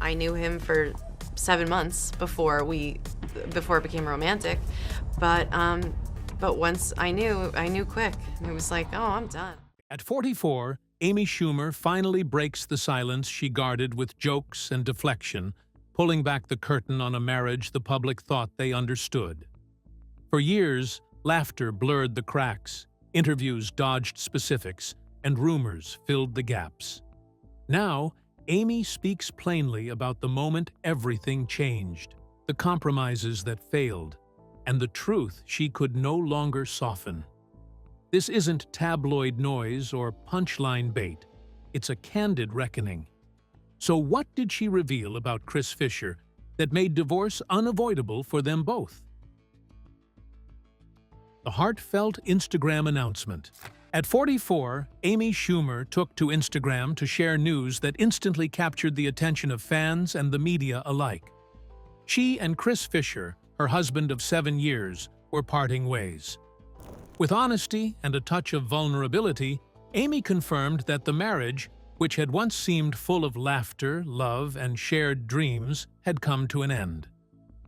I knew him for 7 months before it became romantic, but once I knew quick. It was like, oh, I'm done. At 44, Amy Schumer finally breaks the silence she guarded with jokes and deflection, pulling back the curtain on a marriage the public thought they understood. For years, laughter blurred the cracks, interviews dodged specifics, and rumors filled the gaps. Now, Amy speaks plainly about the moment everything changed, the compromises that failed, and the truth she could no longer soften. This isn't tabloid noise or punchline bait. It's a candid reckoning. So what did she reveal about Chris Fischer that made divorce unavoidable for them both? The heartfelt Instagram announcement. At 44, Amy Schumer took to Instagram to share news that instantly captured the attention of fans and the media alike. She and Chris Fischer, her husband of 7 years, were parting ways. With honesty and a touch of vulnerability, Amy confirmed that the marriage, which had once seemed full of laughter, love, and shared dreams, had come to an end.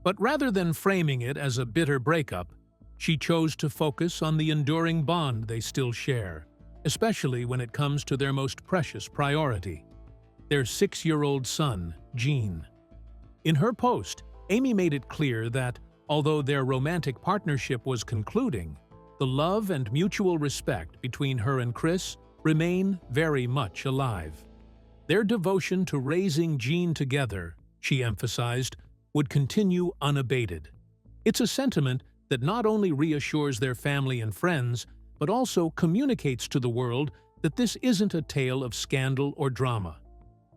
But rather than framing it as a bitter breakup, she chose to focus on the enduring bond they still share, especially when it comes to their most precious priority, their 6-year-old son, Gene. In her post, Amy made it clear that, although their romantic partnership was concluding, the love and mutual respect between her and Chris remain very much alive. Their devotion to raising Gene together, she emphasized, would continue unabated. It's a sentiment that not only reassures their family and friends, but also communicates to the world that this isn't a tale of scandal or drama.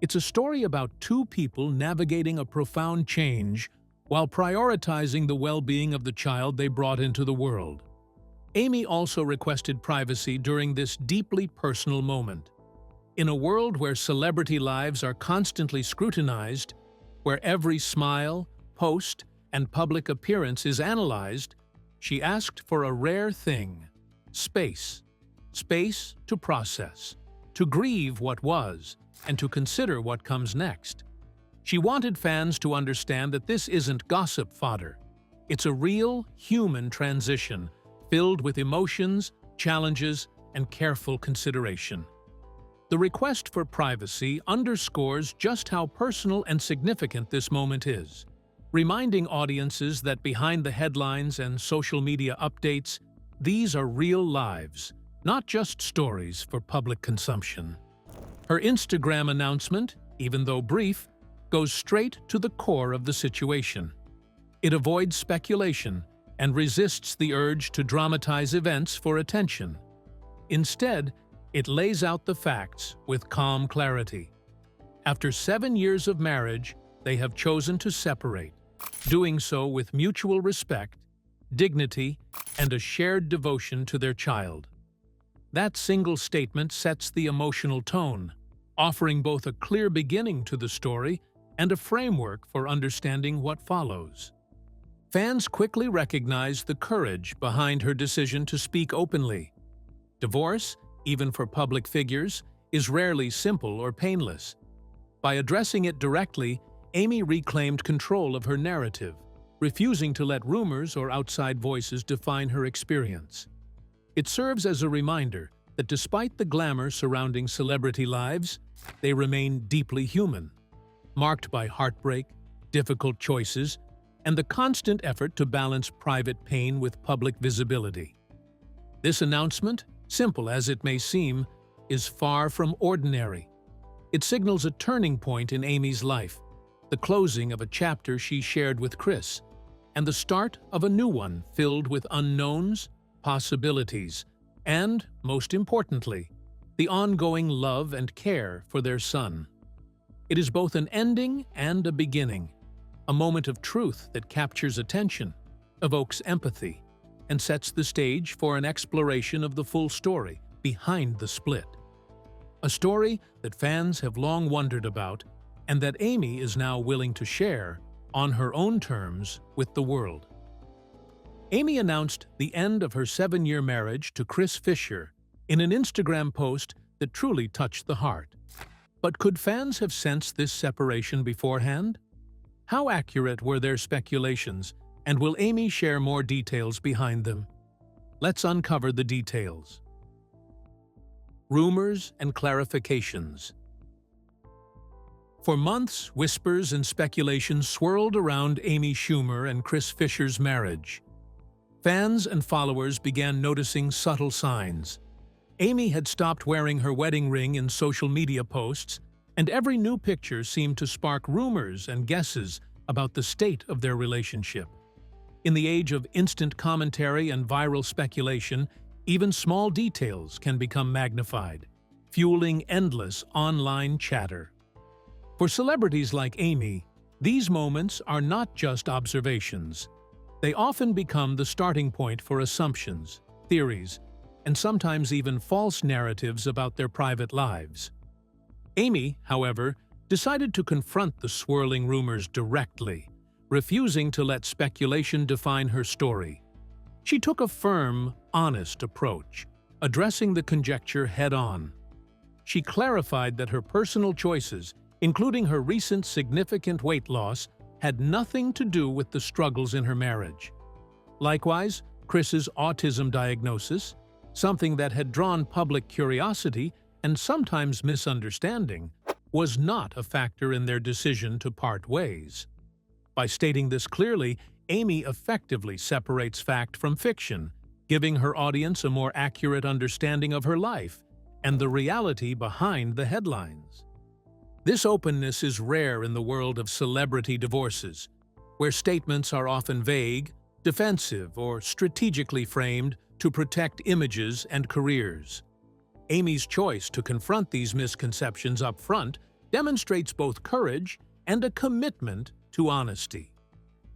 It's a story about two people navigating a profound change while prioritizing the well-being of the child they brought into the world. Amy also requested privacy during this deeply personal moment. In a world where celebrity lives are constantly scrutinized, where every smile, post, and public appearance is analyzed, she asked for a rare thing: space. Space to process, to grieve what was, and to consider what comes next. She wanted fans to understand that this isn't gossip fodder. It's a real, human transition, filled with emotions, challenges, and careful consideration. The request for privacy underscores just how personal and significant this moment is, reminding audiences that behind the headlines and social media updates, these are real lives, not just stories for public consumption. Her Instagram announcement, even though brief, goes straight to the core of the situation. It avoids speculation and resists the urge to dramatize events for attention. Instead, it lays out the facts with calm clarity. After 7 years of marriage, they have chosen to separate, doing so with mutual respect, dignity, and a shared devotion to their child. That single statement sets the emotional tone, offering both a clear beginning to the story and a framework for understanding what follows. Fans quickly recognized the courage behind her decision to speak openly. Divorce, even for public figures, is rarely simple or painless. By addressing it directly, Amy reclaimed control of her narrative, refusing to let rumors or outside voices define her experience. It serves as a reminder that despite the glamour surrounding celebrity lives, they remain deeply human, marked by heartbreak, difficult choices, and the constant effort to balance private pain with public visibility. This announcement, simple as it may seem, is far from ordinary. It signals a turning point in Amy's life, the closing of a chapter she shared with Chris, and the start of a new one filled with unknowns, possibilities, and, most importantly, the ongoing love and care for their son. It is both an ending and a beginning, a moment of truth that captures attention, evokes empathy, and sets the stage for an exploration of the full story behind the split. A story that fans have long wondered about and that Amy is now willing to share on her own terms with the world. Amy announced the end of her 7-year marriage to Chris Fischer in an Instagram post that truly touched the heart. But could fans have sensed this separation beforehand? How accurate were their speculations, and will Amy share more details behind them? Let's uncover the details. Rumors and clarifications. For months, whispers and speculation swirled around Amy Schumer and Chris Fischer's marriage. Fans and followers began noticing subtle signs. Amy had stopped wearing her wedding ring in social media posts, and every new picture seemed to spark rumors and guesses about the state of their relationship. In the age of instant commentary and viral speculation, even small details can become magnified, fueling endless online chatter. For celebrities like Amy, these moments are not just observations. They often become the starting point for assumptions, theories, and sometimes even false narratives about their private lives. Amy, however, decided to confront the swirling rumors directly, refusing to let speculation define her story. She took a firm, honest approach, addressing the conjecture head-on. She clarified that her personal choices, including her recent significant weight loss, had nothing to do with the struggles in her marriage. Likewise, Chris's autism diagnosis, something that had drawn public curiosity and sometimes misunderstanding, was not a factor in their decision to part ways. By stating this clearly, Amy effectively separates fact from fiction, giving her audience a more accurate understanding of her life and the reality behind the headlines. This openness is rare in the world of celebrity divorces, where statements are often vague, defensive, or strategically framed to protect images and careers. Amy's choice to confront these misconceptions up front demonstrates both courage and a commitment to honesty.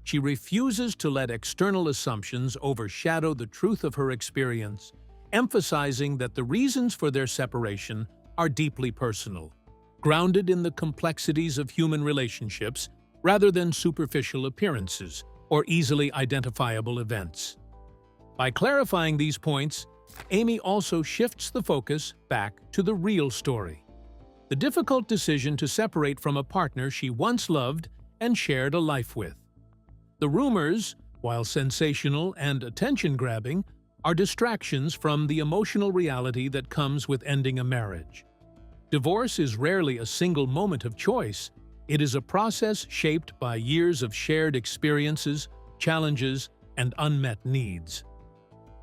She refuses to let external assumptions overshadow the truth of her experience, emphasizing that the reasons for their separation are deeply personal, grounded in the complexities of human relationships rather than superficial appearances or easily identifiable events. By clarifying these points, Amy also shifts the focus back to the real story, the difficult decision to separate from a partner she once loved and shared a life with. The rumors, while sensational and attention-grabbing, are distractions from the emotional reality that comes with ending a marriage. Divorce is rarely a single moment of choice. It is a process shaped by years of shared experiences, challenges, and unmet needs.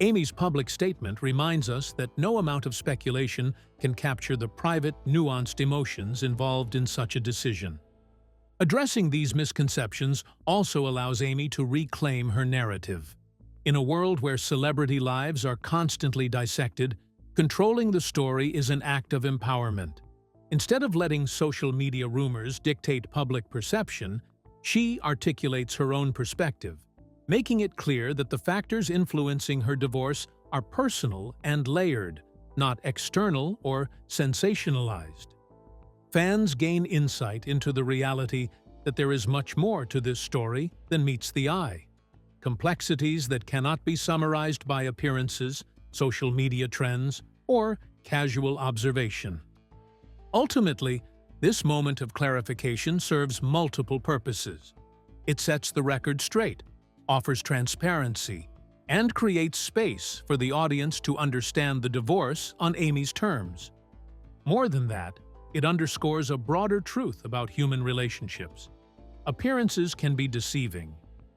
Amy's public statement reminds us that no amount of speculation can capture the private, nuanced emotions involved in such a decision. Addressing these misconceptions also allows Amy to reclaim her narrative. In a world where celebrity lives are constantly dissected, controlling the story is an act of empowerment. Instead of letting social media rumors dictate public perception, she articulates her own perspective, making it clear that the factors influencing her divorce are personal and layered, not external or sensationalized. Fans gain insight into the reality that there is much more to this story than meets the eye. Complexities that cannot be summarized by appearances, social media trends, or casual observation. Ultimately, this moment of clarification serves multiple purposes. It sets the record straight, offers transparency, and creates space for the audience to understand the divorce on Amy's terms. More than that, it underscores a broader truth about human relationships. Appearances can be deceiving,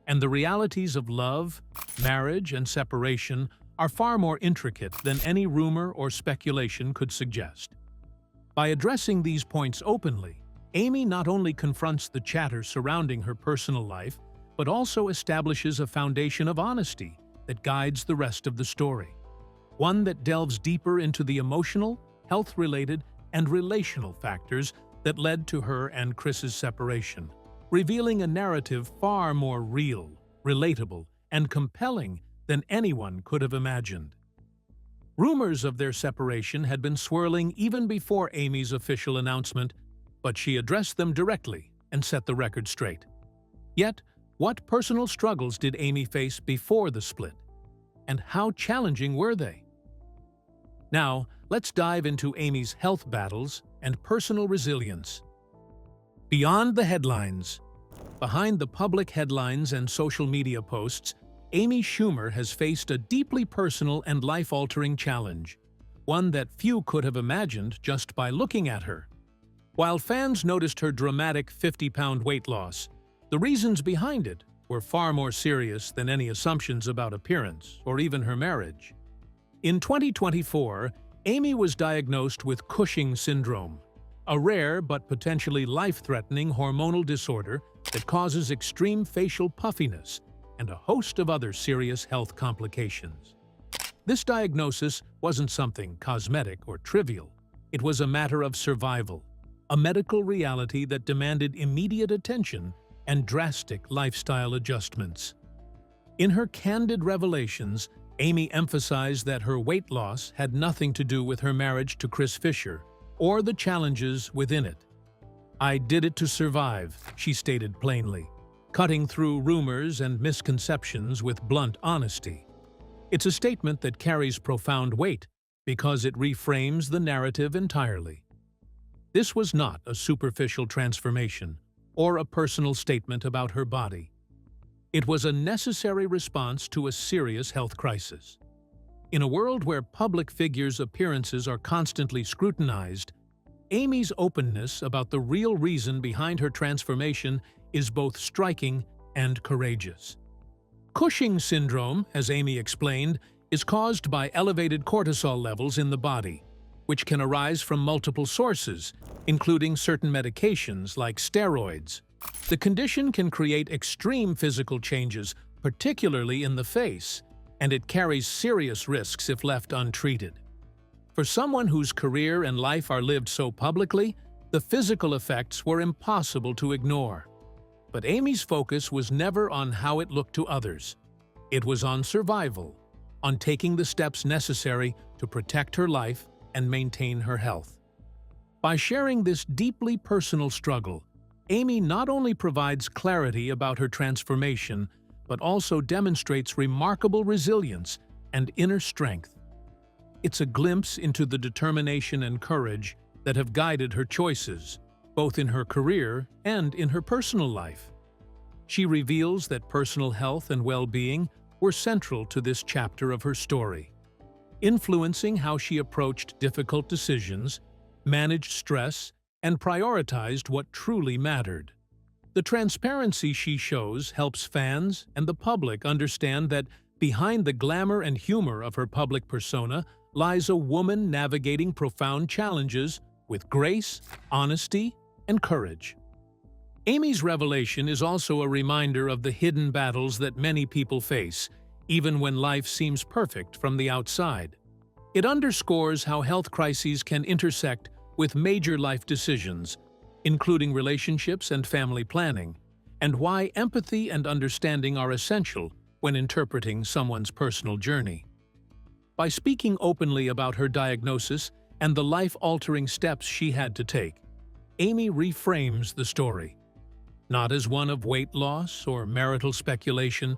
and the realities of love, marriage, and separation are far more intricate than any rumor or speculation could suggest. By addressing these points openly, Amy not only confronts the chatter surrounding her personal life, but also establishes a foundation of honesty that guides the rest of the story. One that delves deeper into the emotional, health-related, and relational factors that led to her and Chris's separation, revealing a narrative far more real, relatable, and compelling than anyone could have imagined. Rumors of their separation had been swirling even before Amy's official announcement, but she addressed them directly and set the record straight. Yet, what personal struggles did Amy face before the split? And how challenging were they? Now, let's dive into Amy's health battles and personal resilience. Beyond the headlines. Behind the public headlines and social media posts, Amy Schumer has faced a deeply personal and life-altering challenge, one that few could have imagined just by looking at her. While fans noticed her dramatic 50-pound weight loss, the reasons behind it were far more serious than any assumptions about appearance or even her marriage. In 2024, Amy was diagnosed with Cushing syndrome, a rare but potentially life-threatening hormonal disorder that causes extreme facial puffiness and a host of other serious health complications. This diagnosis wasn't something cosmetic or trivial. It was a matter of survival, a medical reality that demanded immediate attention and drastic lifestyle adjustments. In her candid revelations, Amy emphasized that her weight loss had nothing to do with her marriage to Chris Fischer or the challenges within it. "I did it to survive," she stated plainly, cutting through rumors and misconceptions with blunt honesty. It's a statement that carries profound weight because it reframes the narrative entirely. This was not a superficial transformation or a personal statement about her body. It was a necessary response to a serious health crisis. In a world where public figures' appearances are constantly scrutinized, Amy's openness about the real reason behind her transformation is both striking and courageous. Cushing syndrome, as Amy explained, is caused by elevated cortisol levels in the body, which can arise from multiple sources, including certain medications like steroids. The condition can create extreme physical changes, particularly in the face, and it carries serious risks if left untreated. For someone whose career and life are lived so publicly, the physical effects were impossible to ignore. But Amy's focus was never on how it looked to others. It was on survival, on taking the steps necessary to protect her life and maintain her health. By sharing this deeply personal struggle, Amy not only provides clarity about her transformation, but also demonstrates remarkable resilience and inner strength. It's a glimpse into the determination and courage that have guided her choices, both in her career and in her personal life. She reveals that personal health and well-being were central to this chapter of her story, influencing how she approached difficult decisions, managed stress, and prioritized what truly mattered. The transparency she shows helps fans and the public understand that behind the glamour and humor of her public persona lies a woman navigating profound challenges with grace, honesty, and courage. Amy's revelation is also a reminder of the hidden battles that many people face, even when life seems perfect from the outside. It underscores how health crises can intersect with major life decisions, including relationships and family planning, and why empathy and understanding are essential when interpreting someone's personal journey. By speaking openly about her diagnosis and the life-altering steps she had to take, Amy reframes the story, not as one of weight loss or marital speculation,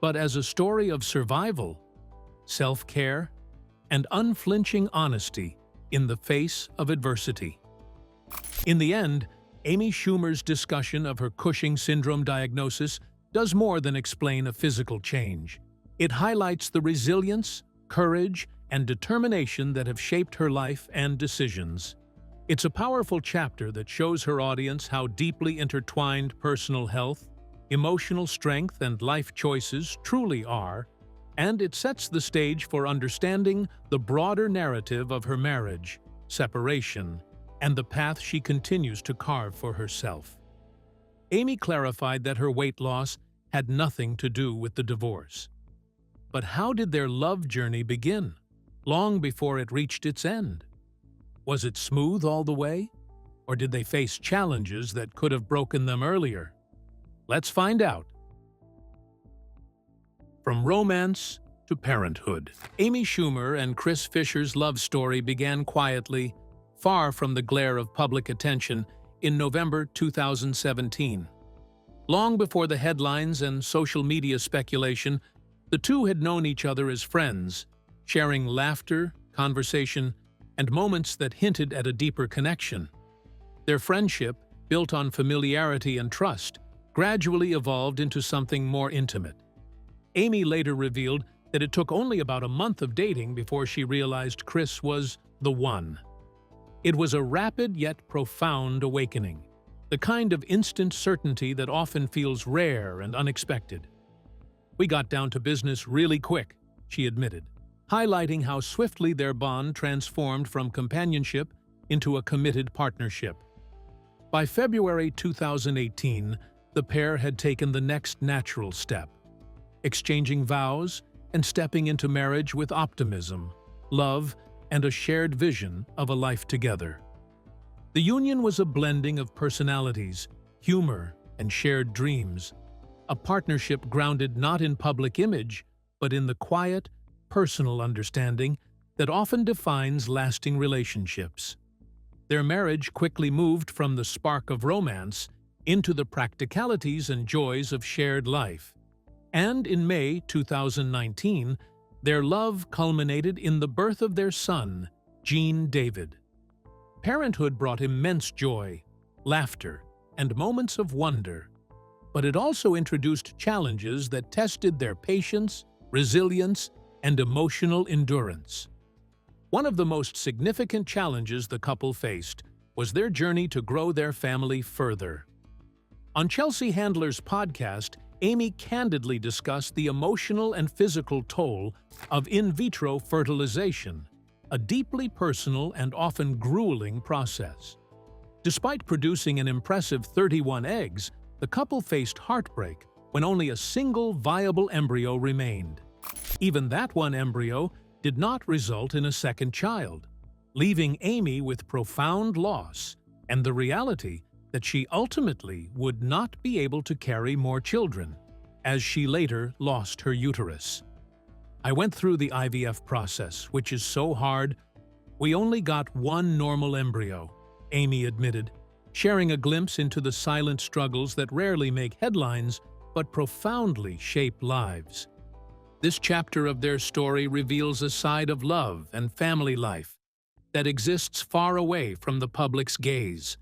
but as a story of survival, self-care, and unflinching honesty in the face of adversity. In the end, Amy Schumer's discussion of her Cushing syndrome diagnosis does more than explain a physical change. It highlights the resilience, courage, and determination that have shaped her life and decisions. It's a powerful chapter that shows her audience how deeply intertwined personal health, emotional strength, and life choices truly are, and it sets the stage for understanding the broader narrative of her marriage, separation, and the path she continues to carve for herself. Amy clarified that her weight loss had nothing to do with the divorce. But how did their love journey begin, long before it reached its end? Was it smooth all the way, or did they face challenges that could have broken them earlier? Let's find out. From romance to parenthood, Amy Schumer and Chris Fischer's love story began quietly, far from the glare of public attention, in November 2017. Long before the headlines and social media speculation, the two had known each other as friends, sharing laughter, conversation, and moments that hinted at a deeper connection. Their friendship, built on familiarity and trust, gradually evolved into something more intimate. Amy later revealed that it took only about a month of dating before she realized Chris was the one. It was a rapid yet profound awakening, the kind of instant certainty that often feels rare and unexpected. "We got down to business really quick," she admitted, highlighting how swiftly their bond transformed from companionship into a committed partnership. By February 2018, the pair had taken the next natural step, exchanging vows and stepping into marriage with optimism, love, and a shared vision of a life together. The union was a blending of personalities, humor, and shared dreams, a partnership grounded not in public image, but in the quiet, personal understanding that often defines lasting relationships. Their marriage quickly moved from the spark of romance into the practicalities and joys of shared life. And in May 2019, their love culminated in the birth of their son, Gene David. Parenthood brought immense joy, laughter, and moments of wonder, but it also introduced challenges that tested their patience, resilience, and emotional endurance. One of the most significant challenges the couple faced was their journey to grow their family further. On Chelsea Handler's podcast, Amy candidly discussed the emotional and physical toll of in vitro fertilization, a deeply personal and often grueling process. Despite producing an impressive 31 eggs, the couple faced heartbreak when only a single viable embryo remained. Even that one embryo did not result in a second child, leaving Amy with profound loss and the reality that she ultimately would not be able to carry more children, as she later lost her uterus. "I went through the IVF process, which is so hard. We only got one normal embryo," Amy admitted, sharing a glimpse into the silent struggles that rarely make headlines but profoundly shape lives. This chapter of their story reveals a side of love and family life that exists far away from the public's gaze,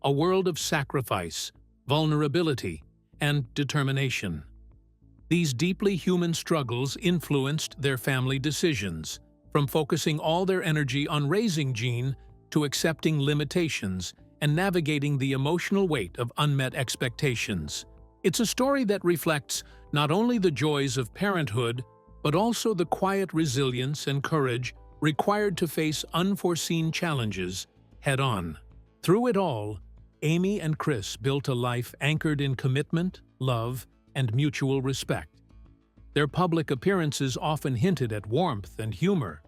a world of sacrifice, vulnerability, and determination. These deeply human struggles influenced their family decisions, from focusing all their energy on raising Gene to accepting limitations and navigating the emotional weight of unmet expectations. It's a story that reflects not only the joys of parenthood, but also the quiet resilience and courage required to face unforeseen challenges head-on. Through it all, Amy and Chris built a life anchored in commitment, love, and mutual respect. Their public appearances often hinted at warmth and humor,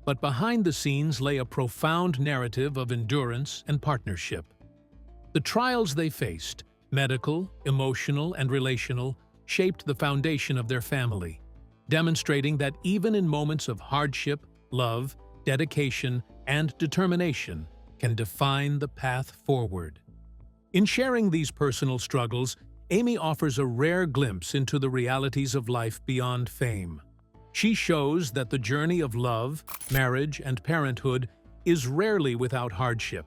but behind the scenes lay a profound narrative of endurance and partnership. The trials they faced, medical, emotional, and relational, shaped the foundation of their family, demonstrating that even in moments of hardship, love, dedication, and determination can define the path forward. In sharing these personal struggles, Amy offers a rare glimpse into the realities of life beyond fame. She shows that the journey of love, marriage, and parenthood is rarely without hardship,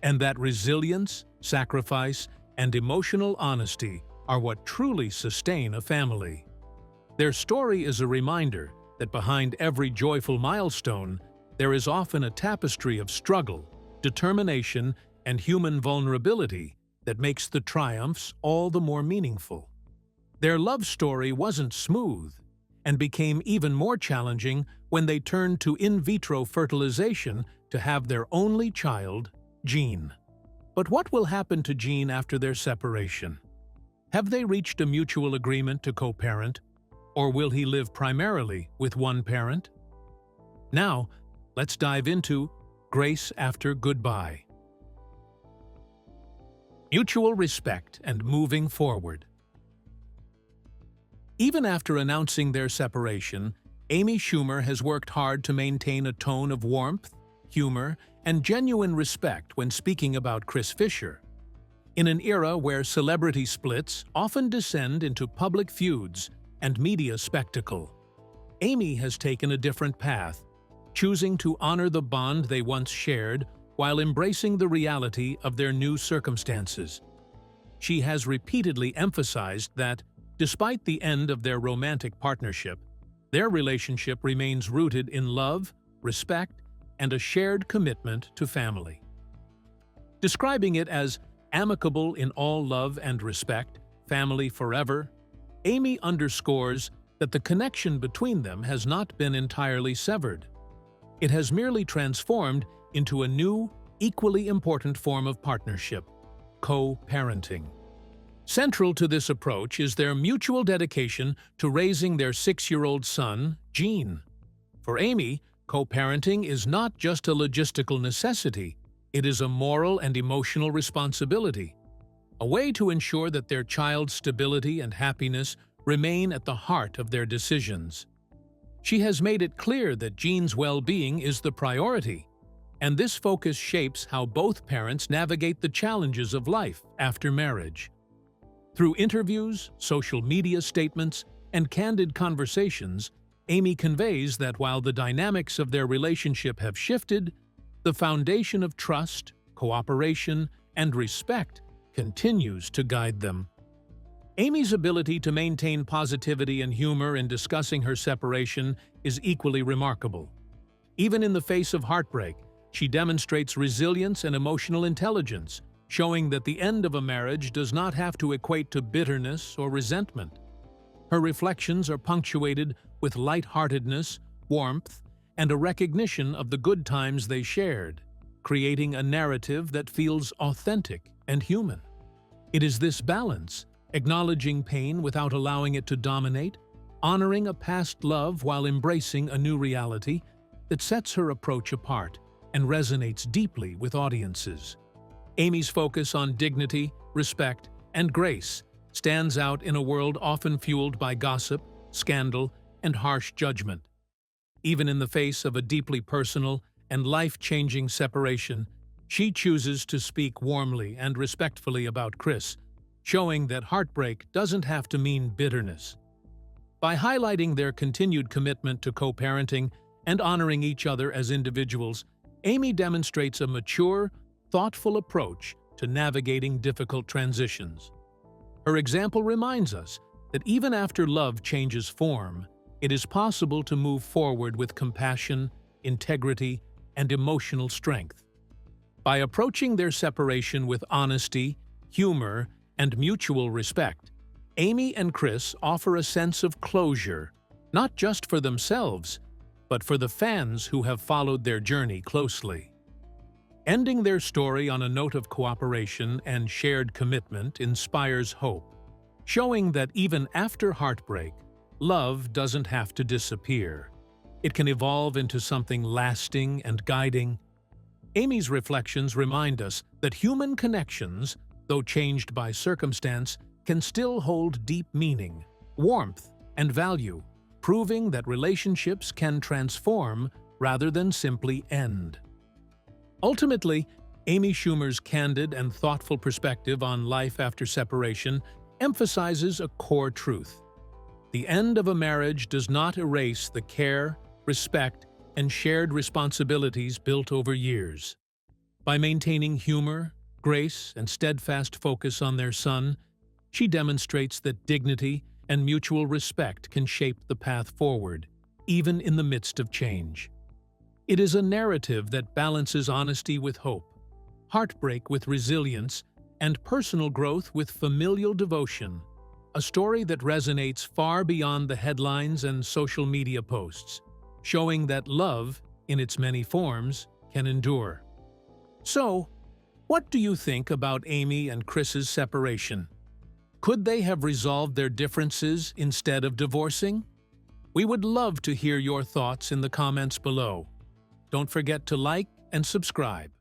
and that resilience, sacrifice, and emotional honesty are what truly sustain a family. Their story is a reminder that behind every joyful milestone, there is often a tapestry of struggle, determination, and human vulnerability that makes the triumphs all the more meaningful. Their love story wasn't smooth and became even more challenging when they turned to in vitro fertilization to have their only child, Gene. But what will happen to Gene after their separation? Have they reached a mutual agreement to co-parent, or will he live primarily with one parent? Now, let's dive into Grace After Goodbye. Mutual respect and moving forward. Even after announcing their separation, Amy Schumer has worked hard to maintain a tone of warmth, humor, and genuine respect when speaking about Chris Fischer. In an era where celebrity splits often descend into public feuds and media spectacle, Amy has taken a different path, choosing to honor the bond they once shared while embracing the reality of their new circumstances. She has repeatedly emphasized that, despite the end of their romantic partnership, their relationship remains rooted in love, respect, and a shared commitment to family. Describing it as amicable in all love and respect, family forever, Amy underscores that the connection between them has not been entirely severed. It has merely transformed into a new, equally important form of partnership: co-parenting. Central to this approach is their mutual dedication to raising their 6-year-old son, Gene. For Amy, co-parenting is not just a logistical necessity, it is a moral and emotional responsibility, a way to ensure that their child's stability and happiness remain at the heart of their decisions. She has made it clear that Gene's well-being is the priority, and this focus shapes how both parents navigate the challenges of life after marriage. Through interviews, social media statements, and candid conversations, Amy conveys that while the dynamics of their relationship have shifted, the foundation of trust, cooperation, and respect continues to guide them. Amy's ability to maintain positivity and humor in discussing her separation is equally remarkable. Even in the face of heartbreak, she demonstrates resilience and emotional intelligence, showing that the end of a marriage does not have to equate to bitterness or resentment. Her reflections are punctuated with lightheartedness, warmth, and a recognition of the good times they shared, creating a narrative that feels authentic and human. It is this balance, acknowledging pain without allowing it to dominate, honoring a past love while embracing a new reality, that sets her approach apart and resonates deeply with audiences. Amy's focus on dignity, respect, and grace stands out in a world often fueled by gossip, scandal, and harsh judgment. Even in the face of a deeply personal and life-changing separation, she chooses to speak warmly and respectfully about Chris, showing that heartbreak doesn't have to mean bitterness. By highlighting their continued commitment to co-parenting and honoring each other as individuals, Amy demonstrates a mature, thoughtful approach to navigating difficult transitions. Her example reminds us that even after love changes form, it is possible to move forward with compassion, integrity, and emotional strength. By approaching their separation with honesty, humor, and mutual respect, Amy and Chris offer a sense of closure, not just for themselves, but for the fans who have followed their journey closely. Ending their story on a note of cooperation and shared commitment inspires hope, showing that even after heartbreak, love doesn't have to disappear. It can evolve into something lasting and guiding. Amy's reflections remind us that human connections, though changed by circumstance, can still hold deep meaning, warmth, and value, proving that relationships can transform rather than simply end. Ultimately, Amy Schumer's candid and thoughtful perspective on life after separation emphasizes a core truth. The end of a marriage does not erase the care, respect, and shared responsibilities built over years. By maintaining humor, grace, and steadfast focus on their son, she demonstrates that dignity and mutual respect can shape the path forward, even in the midst of change. It is a narrative that balances honesty with hope, heartbreak with resilience, and personal growth with familial devotion, a story that resonates far beyond the headlines and social media posts, showing that love, in its many forms, can endure. So, what do you think about Amy and Chris's separation? Could they have resolved their differences instead of divorcing? We would love to hear your thoughts in the comments below. Don't forget to like and subscribe.